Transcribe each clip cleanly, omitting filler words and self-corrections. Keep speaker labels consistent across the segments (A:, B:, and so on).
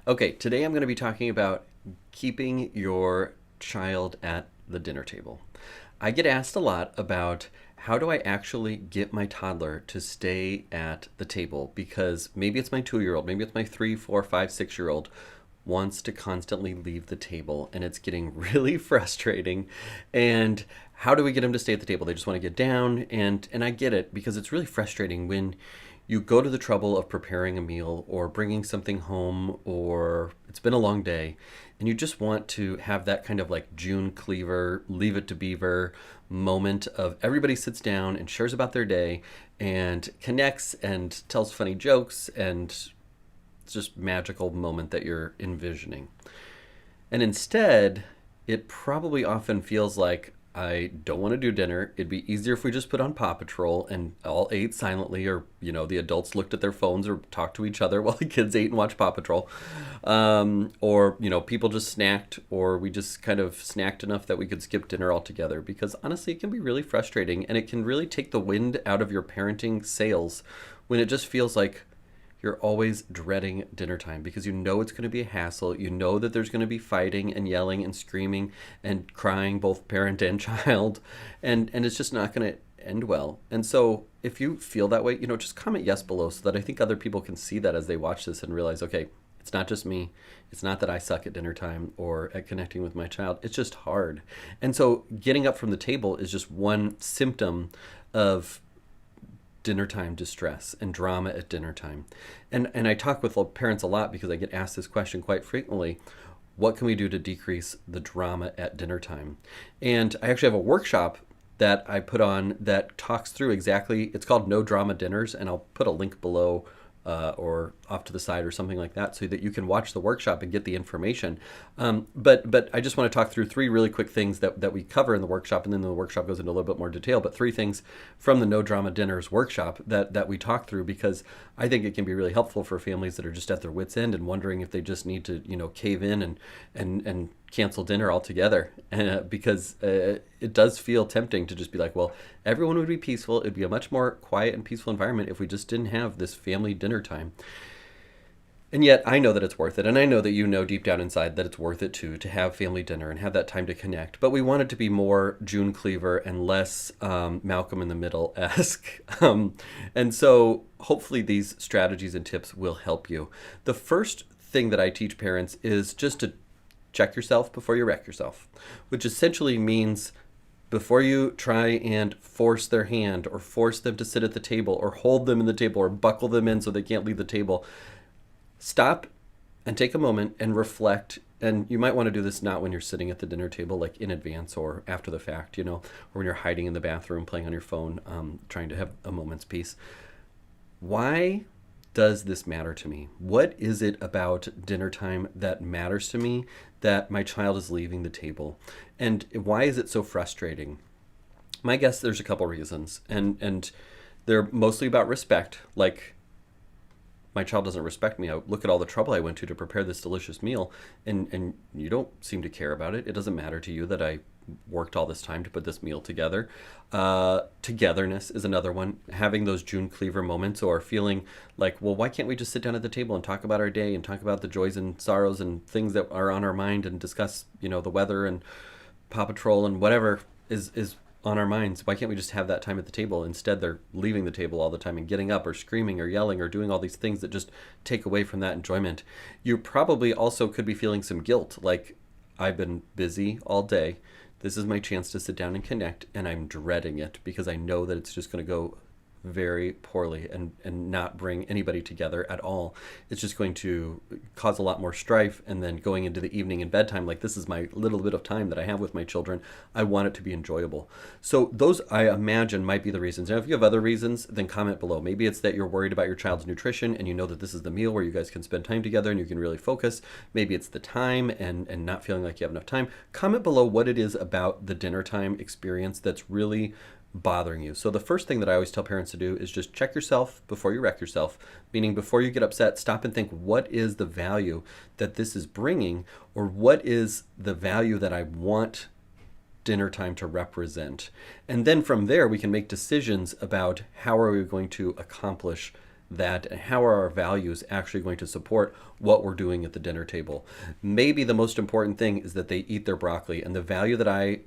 A: Okay, today I'm going to be talking about keeping your child at the dinner table. I get asked a lot about how do I actually get my toddler to stay at the table because maybe it's my 2 year old, maybe it's my 3, 4, 5, 6 year old wants to constantly leave the table and it's getting really frustrating. And how do we get them to stay at the table? They just want to get down, and I get it because it's really frustrating when you go to the trouble of preparing a meal or bringing something home, or it's been a long day and you just want to have that kind of like June Cleaver, Leave It to Beaver moment of everybody sits down and shares about their day and connects and tells funny jokes, and it's just magical moment that you're envisioning. And instead, it probably often feels like I don't want to do dinner. It'd be easier if we just put on Paw Patrol and all ate silently, or the adults looked at their phones or talked to each other while the kids ate and watched Paw Patrol, or people just snacked, or we just kind of snacked enough that we could skip dinner altogether. Because honestly, it can be really frustrating, and it can really take the wind out of your parenting sails when it just feels like you're always dreading dinner time because you know it's going to be a hassle. You know that there's going to be fighting and yelling and screaming and crying, both parent and child, and it's just not going to end well. And so if you feel that way, just comment yes below so that I think other people can see that as they watch this and realize, okay, it's not just me. It's not that I suck at dinner time or at connecting with my child. It's just hard. And so getting up from the table is just one symptom of dinner time distress and drama at dinner time. And I talk with parents a lot because I get asked this question quite frequently. What can we do to decrease the drama at dinner time? And I actually have a workshop that I put on that talks through exactly, it's called No Drama Dinners, and I'll put a link below or off to the side or something like that so that you can watch the workshop and get the information. But I just want to talk through three really quick things that we cover in the workshop, and then the workshop goes into a little bit more detail, but three things from the No Drama Dinners workshop that we talk through, because I think it can be really helpful for families that are just at their wits' end and wondering if they just need to, cave in and cancel dinner altogether, because it does feel tempting to just be like, well, everyone would be peaceful. It'd be a much more quiet and peaceful environment if we just didn't have this family dinner time. And yet I know that it's worth it. And I know that you know deep down inside that it's worth it too, to have family dinner and have that time to connect. But we want it to be more June Cleaver and less Malcolm in the Middle-esque. And so hopefully these strategies and tips will help you. The first thing that I teach parents is just to check yourself before you wreck yourself, which essentially means before you try and force their hand or force them to sit at the table or hold them in the table or buckle them in so they can't leave the table, stop and take a moment and reflect. And you might want to do this not when you're sitting at the dinner table, like in advance or after the fact, or when you're hiding in the bathroom, playing on your phone, trying to have a moment's peace. Why does this matter to me? What is it about dinner time that matters to me that my child is leaving the table? And why is it so frustrating? My guess, there's a couple reasons. And they're mostly about respect. Like, my child doesn't respect me. I look at all the trouble I went to prepare this delicious meal, and you don't seem to care about it. It doesn't matter to you that I worked all this time to put this meal together. Togetherness is another one. Having those June Cleaver moments, or feeling like, well, why can't we just sit down at the table and talk about our day and talk about the joys and sorrows and things that are on our mind and discuss, the weather and Paw Patrol and whatever is on our minds. Why can't we just have that time at the table? Instead, they're leaving the table all the time and getting up or screaming or yelling or doing all these things that just take away from that enjoyment. You probably also could be feeling some guilt, like, I've been busy all day. This is my chance to sit down and connect, and I'm dreading it because I know that it's just going to go very poorly and not bring anybody together at all. It's just going to cause a lot more strife, and then going into the evening and bedtime, like, this is my little bit of time that I have with my children. I want it to be enjoyable. So those, I imagine, might be the reasons. Now, if you have other reasons, then comment below. Maybe it's that you're worried about your child's nutrition and you know that this is the meal where you guys can spend time together and you can really focus. Maybe it's the time and not feeling like you have enough time. Comment below what it is about the dinner time experience that's really bothering you. So the first thing that I always tell parents to do is just check yourself before you wreck yourself, meaning before you get upset, stop and think, what is the value that this is bringing, or what is the value that I want dinner time to represent? And then from there, we can make decisions about how are we going to accomplish that, and how are our values actually going to support what we're doing at the dinner table. Maybe the most important thing is that they eat their broccoli, and the value that I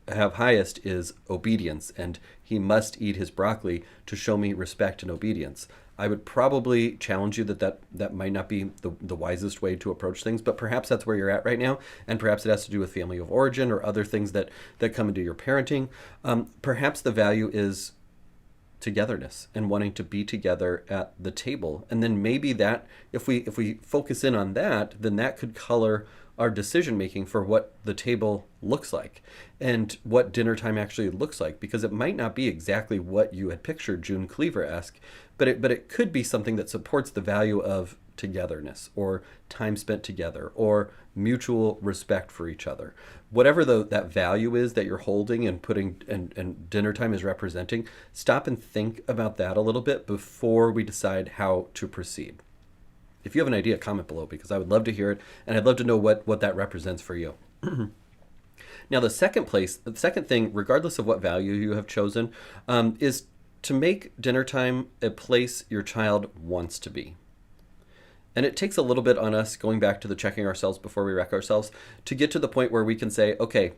A: have highest is obedience, and he must eat his broccoli to show me respect and obedience. I would probably challenge you that might not be the wisest way to approach things, but perhaps that's where you're at right now, and perhaps it has to do with family of origin or other things that come into your parenting. Perhaps the value is togetherness and wanting to be together at the table, and then maybe that if we focus in on that, then that could color our decision making for what the table looks like and what dinner time actually looks like, because it might not be exactly what you had pictured June Cleaver-esque, but it could be something that supports the value of togetherness or time spent together or mutual respect for each other. Whatever that value is that you're holding and putting and dinner time is representing, stop and think about that a little bit before we decide how to proceed. If you have an idea, comment below, because I would love to hear it, and I'd love to know what that represents for you. Now, the second thing, regardless of what value you have chosen, is to make dinner time a place your child wants to be. And it takes a little bit on us, going back to the checking ourselves before we wreck ourselves, to get to the point where we can say, okay,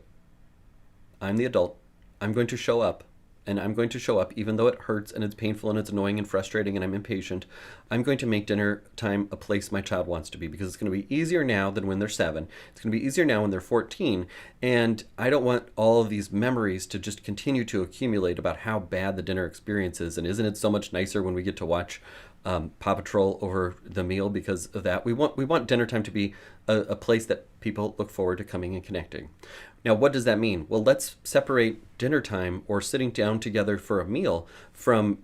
A: I'm the adult, I'm going to show up, and I'm going to show up even though it hurts and it's painful and it's annoying and frustrating and I'm impatient. I'm going to make dinner time a place my child wants to be, because it's going to be easier now than when they're 7. It's going to be easier now when they're 14. And I don't want all of these memories to just continue to accumulate about how bad the dinner experience is. And isn't it so much nicer when we get to watch Paw Patrol over the meal because of that? We want dinner time to be a place that people look forward to coming and connecting. Now, what does that mean? Well, let's separate dinner time or sitting down together for a meal from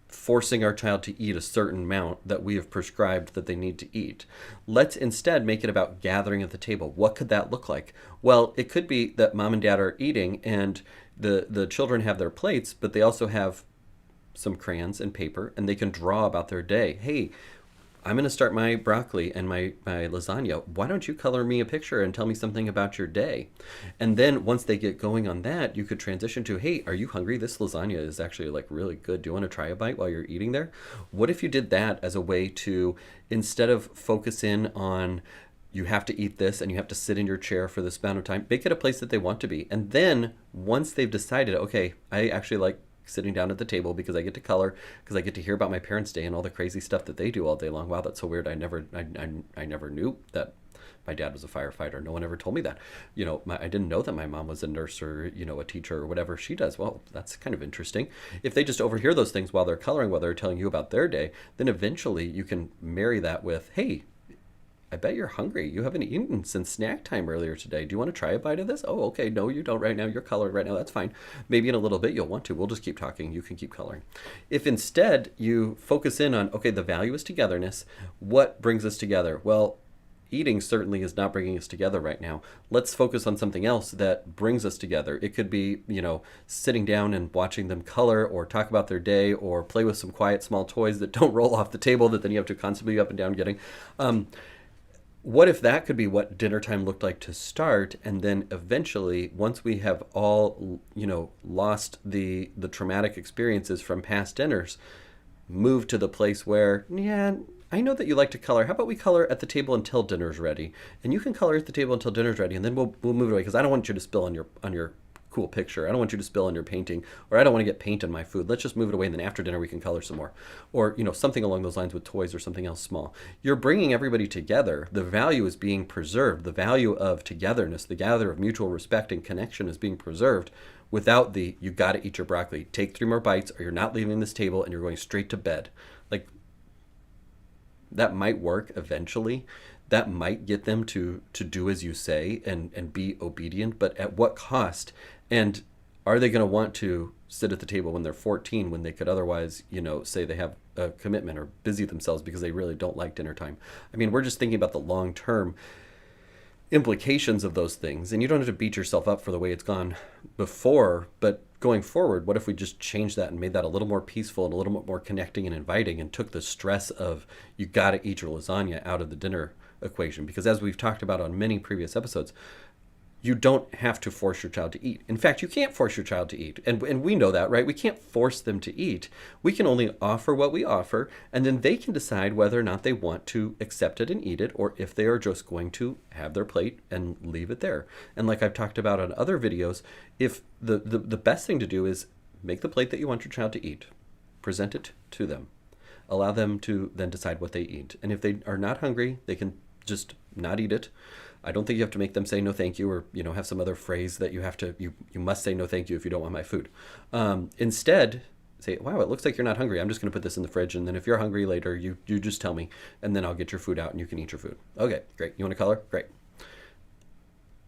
A: forcing our child to eat a certain amount that we have prescribed that they need to eat. Let's instead make it about gathering at the table. What could that look like? Well, it could be that mom and dad are eating and the children have their plates, but they also have some crayons and paper, and they can draw about their day. Hey, I'm going to start my broccoli and my lasagna. Why don't you color me a picture and tell me something about your day? And then once they get going on that, you could transition to, hey, are you hungry? This lasagna is actually like really good. Do you want to try a bite while you're eating there? What if you did that as a way to, instead of focus in on you have to eat this and you have to sit in your chair for this amount of time, make it a place that they want to be. And then once they've decided, okay, I actually like sitting down at the table because I get to color, because I get to hear about my parents' day and all the crazy stuff that they do all day long. Wow, that's so weird. I never knew that my dad was a firefighter. No one ever told me that. I didn't know that my mom was a nurse or, a teacher or whatever she does. Well, that's kind of interesting. If they just overhear those things while they're coloring, while they're telling you about their day, then eventually you can marry that with, hey, I bet you're hungry. You haven't eaten since snack time earlier today. Do you want to try a bite of this? Oh, okay. No, you don't right now. You're coloring right now. That's fine. Maybe in a little bit you'll want to. We'll just keep talking. You can keep coloring. If instead you focus in on, okay, the value is togetherness. What brings us together? Well, eating certainly is not bringing us together right now. Let's focus on something else that brings us together. It could be, sitting down and watching them color or talk about their day or play with some quiet small toys that don't roll off the table that then you have to constantly be up and down getting. What if that could be what dinner time looked like to start, and then eventually, once we have all, lost the traumatic experiences from past dinners, move to the place where, yeah, I know that you like to color. How about we color at the table until dinner's ready, and you can color at the table until dinner's ready, and then we'll move it away, because I don't want you to spill on your cool picture. I don't want you to spill on your painting, or I don't want to get paint on my food. Let's just move it away, and then after dinner we can color some more. Or, something along those lines with toys or something else small. You're bringing everybody together. The value is being preserved. The value of togetherness, the gather of mutual respect and connection is being preserved without the, you got to eat your broccoli. Take 3 more bites or you're not leaving this table and you're going straight to bed. Like, that might work eventually. That might get them to do as you say and be obedient, but at what cost? And are they going to want to sit at the table when they're 14 when they could otherwise, say they have a commitment or busy themselves because they really don't like dinner time? I mean, we're just thinking about the long-term implications of those things. And you don't have to beat yourself up for the way it's gone before, but going forward, what if we just changed that and made that a little more peaceful and a little bit more connecting and inviting, and took the stress of you got to eat your lasagna out of the dinner equation? Because as we've talked about on many previous episodes, You don't have to force your child to eat. In fact, you can't force your child to eat. And we know that, right? We can't force them to eat. We can only offer what we offer, and then they can decide whether or not they want to accept it and eat it, or if they are just going to have their plate and leave it there. And like I've talked about on other videos, if the best thing to do is make the plate that you want your child to eat, present it to them, allow them to then decide what they eat. And if they are not hungry, they can just not eat it. I don't think you have to make them say no thank you, or have some other phrase that you must say no thank you if you don't want my food. Instead, say, wow, it looks like you're not hungry. I'm just going to put this in the fridge, and then if you're hungry later, you just tell me, and then I'll get your food out and you can eat your food. Okay, great. You want a color? Great.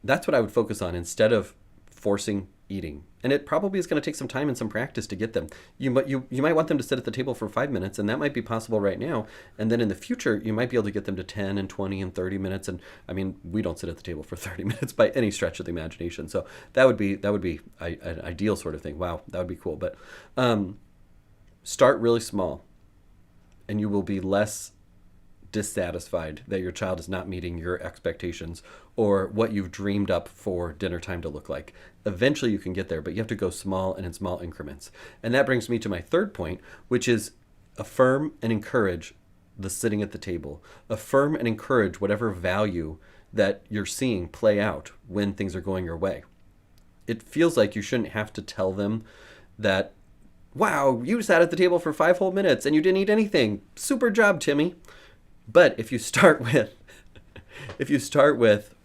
A: That's what I would focus on instead of forcing eating. And it probably is going to take some time and some practice to get them. You might want them to sit at the table for 5 minutes, and that might be possible right now. And then in the future, you might be able to get them to 10 and 20 and 30 minutes. And I mean, we don't sit at the table for 30 minutes by any stretch of the imagination. So that would be an ideal sort of thing. Wow, that would be cool. But start really small, and you will be less dissatisfied that your child is not meeting your expectations or what you've dreamed up for dinner time to look like. Eventually you can get there, but you have to go small and in small increments. And that brings me to my third point, which is affirm and encourage the sitting at the table. Affirm and encourage whatever value that you're seeing play out when things are going your way. It feels like you shouldn't have to tell them that, wow, you sat at the table for 5 whole minutes and you didn't eat anything. Super job, Timmy. But if you start with,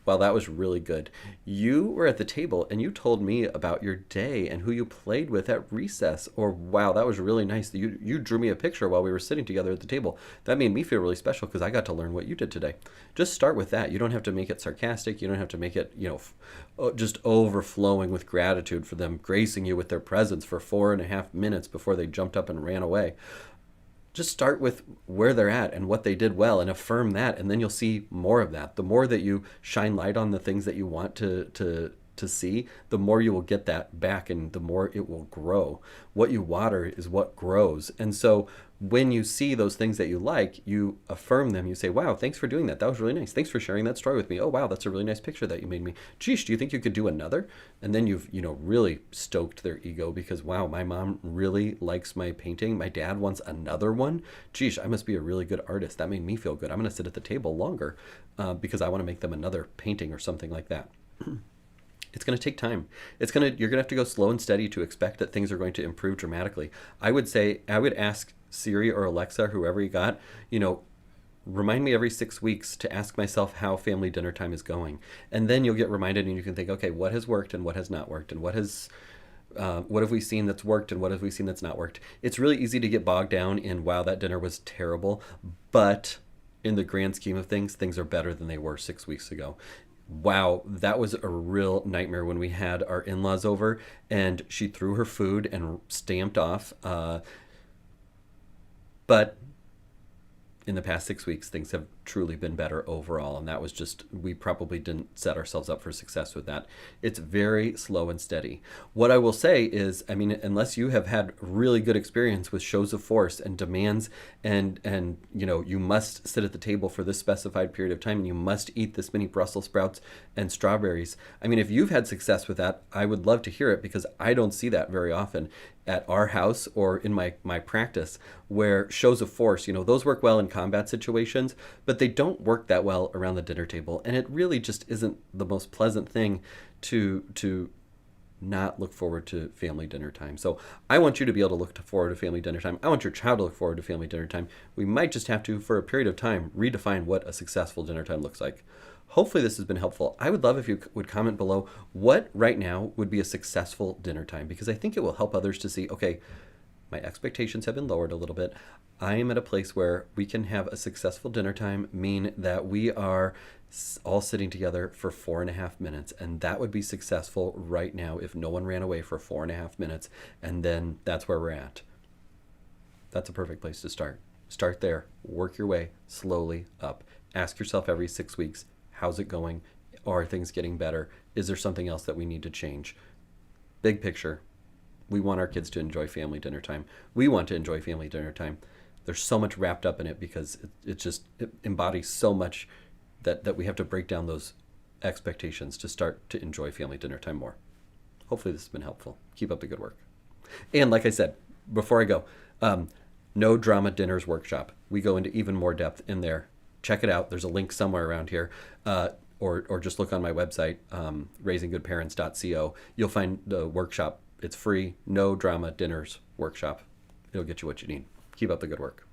A: well, that was really good. You were at the table and you told me about your day and who you played with at recess. Or, wow, that was really nice. You drew me a picture while we were sitting together at the table. That made me feel really special because I got to learn what you did today. Just start with that. You don't have to make it sarcastic. You don't have to make it, just overflowing with gratitude for them gracing you with their presence for 4.5 minutes before they jumped up and ran away. Just start with where they're at and what they did well and affirm that, and then you'll see more of that. The more that you shine light on the things that you want to see, the more you will get that back and the more it will grow. What you water is what grows. And so when you see those things that you like, you affirm them. You say, wow, thanks for doing that. That was really nice. Thanks for sharing that story with me. Oh, wow, that's a really nice picture that you made me. Geesh, do you think you could do another? And then you've, really stoked their ego because, wow, my mom really likes my painting. My dad wants another one. Geesh, I must be a really good artist. That made me feel good. I'm going to sit at the table longer because I want to make them another painting or something like that. It's going to take time. You're going to have to go slow and steady to expect that things are going to improve dramatically. I would ask Siri or Alexa, whoever you got, remind me every 6 weeks to ask myself how family dinner time is going. And then you'll get reminded and you can think, okay, what has worked and what has not worked, and what have we seen that's worked and what have we seen that's not worked. It's really easy to get bogged down in, wow, that dinner was terrible. But in the grand scheme of things are better than they were 6 weeks ago. Wow, that was a real nightmare when we had our in-laws over and she threw her food and stamped off. But in the past 6 weeks, things have truly been better overall. And that was just, we probably didn't set ourselves up for success with that. It's very slow and steady. What I will say is, I mean, unless you have had really good experience with shows of force and demands and you must sit at the table for this specified period of time and you must eat this many Brussels sprouts and strawberries. I mean, if you've had success with that, I would love to hear it because I don't see that very often at our house or in my practice, where shows of force, those work well in combat situations, but they don't work that well around the dinner table. And it really just isn't the most pleasant thing to not look forward to family dinner time. So I want you to be able to look forward to family dinner time. I want your child to look forward to family dinner time. We might just have to, for a period of time, redefine what a successful dinner time looks like. Hopefully this has been helpful. I would love if you would comment below what right now would be a successful dinner time, because I think it will help others to see, okay, my expectations have been lowered a little bit. I am at a place where we can have a successful dinner time mean that we are all sitting together for 4.5 minutes. And that would be successful right now if no one ran away for 4.5 minutes. And then that's where we're at. That's a perfect place to start. Start there. Work your way slowly up. Ask yourself every 6 weeks, how's it going? Are things getting better? Is there something else that we need to change? Big picture. We want our kids to enjoy family dinner time. We want to enjoy family dinner time. There's so much wrapped up in it because it embodies so much that we have to break down those expectations to start to enjoy family dinner time more. Hopefully, this has been helpful. Keep up the good work. And like I said, before I go, No Drama Dinners Workshop. We go into even more depth in there. Check it out. There's a link somewhere around here. Or just look on my website, raisinggoodparents.co. You'll find the workshop. It's free. No Drama Dinners Workshop. It'll get you what you need. Keep up the good work.